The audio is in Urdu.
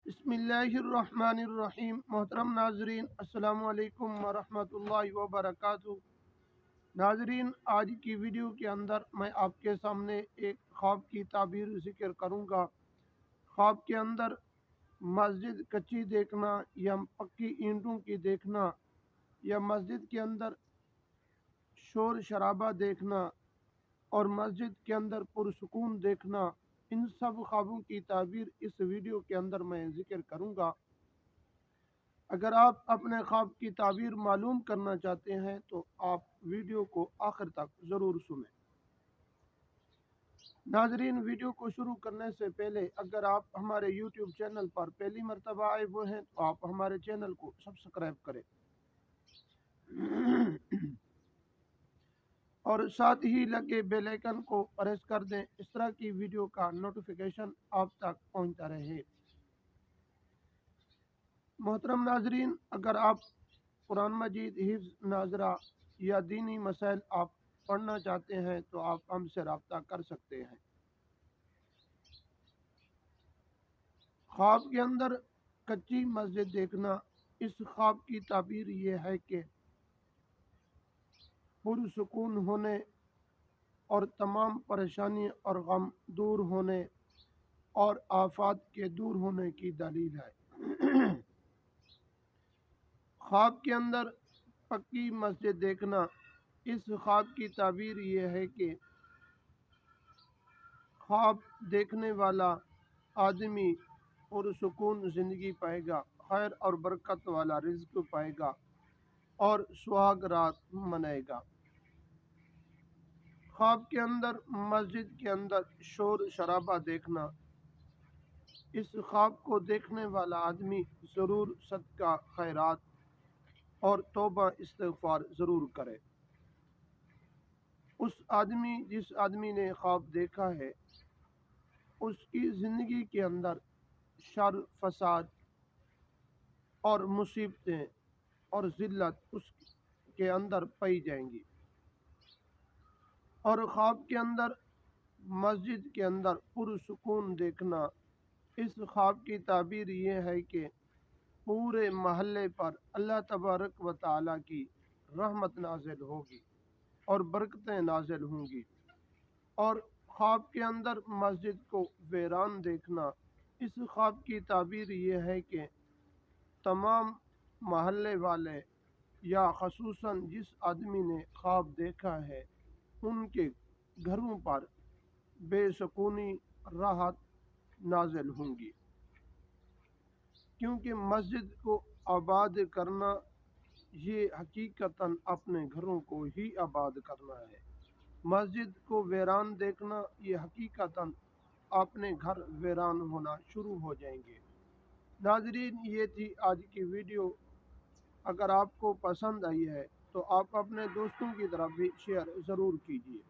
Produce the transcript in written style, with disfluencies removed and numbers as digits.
بسم اللہ الرحمن الرحیم۔ محترم ناظرین، السلام علیکم ورحمۃ اللہ وبرکاتہ۔ ناظرین، آج کی ویڈیو کے اندر میں آپ کے سامنے ایک خواب کی تعبیر ذکر کروں گا۔ خواب کے اندر مسجد کچی دیکھنا یا پکی اینٹوں کی دیکھنا یا مسجد کے اندر شور شرابہ دیکھنا اور مسجد کے اندر پرسکون دیکھنا، ان سب خوابوں کی تعبیر اس ویڈیو کے اندر میں ذکر کروں گا۔ اگر آپ اپنے خواب کی تعبیر معلوم کرنا چاہتے ہیں تو آپ ویڈیو کو آخر تک ضرور سنیں۔ ناظرین، ویڈیو کو شروع کرنے سے پہلے اگر آپ ہمارے یوٹیوب چینل پر پہلی مرتبہ آئے ہوئے ہیں تو آپ ہمارے چینل کو سبسکرائب کریں اور ساتھ ہی لگے بیل آئیکن کو پریس کر دیں، اس طرح کی ویڈیو کا نوٹیفیکیشن آپ تک پہنچتا رہے۔ محترم ناظرین، اگر آپ قرآن مجید حفظ ناظرہ یا دینی مسائل آپ پڑھنا چاہتے ہیں تو آپ ہم سے رابطہ کر سکتے ہیں۔ خواب کے اندر کچی مسجد دیکھنا، اس خواب کی تعبیر یہ ہے کہ پرسکون ہونے اور تمام پریشانی اور غم دور ہونے اور آفات کے دور ہونے کی دلیل ہے۔ خواب کے اندر پکی مسجد دیکھنا، اس خواب کی تعبیر یہ ہے کہ خواب دیکھنے والا آدمی پرسکون زندگی پائے گا، خیر اور برکت والا رزق پائے گا اور سہاگ رات منائے گا۔ خواب کے اندر مسجد کے اندر شور شرابہ دیکھنا، اس خواب کو دیکھنے والا آدمی ضرور صدقہ خیرات اور توبہ استغفار ضرور کرے۔ جس آدمی نے خواب دیکھا ہے اس کی زندگی کے اندر شر فساد اور مصیبتیں اور ذلت اس کے اندر پائی جائیں گی۔ اور خواب کے اندر مسجد کے اندر پرسکون دیکھنا، اس خواب کی تعبیر یہ ہے کہ پورے محلے پر اللہ تبارک و تعالیٰ کی رحمت نازل ہوگی اور برکتیں نازل ہوں گی۔ اور خواب کے اندر مسجد کو ویران دیکھنا، اس خواب کی تعبیر یہ ہے کہ تمام محلے والے یا خصوصاً جس آدمی نے خواب دیکھا ہے ان کے گھروں پر بے سکونی راحت نازل ہوں گی، کیونکہ مسجد کو آباد کرنا یہ حقیقتاً اپنے گھروں کو ہی آباد کرنا ہے۔ مسجد کو ویران دیکھنا یہ حقیقتاً اپنے گھر ویران ہونا شروع ہو جائیں گے۔ ناظرین، یہ تھی آج کی ویڈیو۔ اگر آپ کو پسند آئی ہے تو آپ اپنے دوستوں کی طرف بھی شیئر ضرور کیجیے۔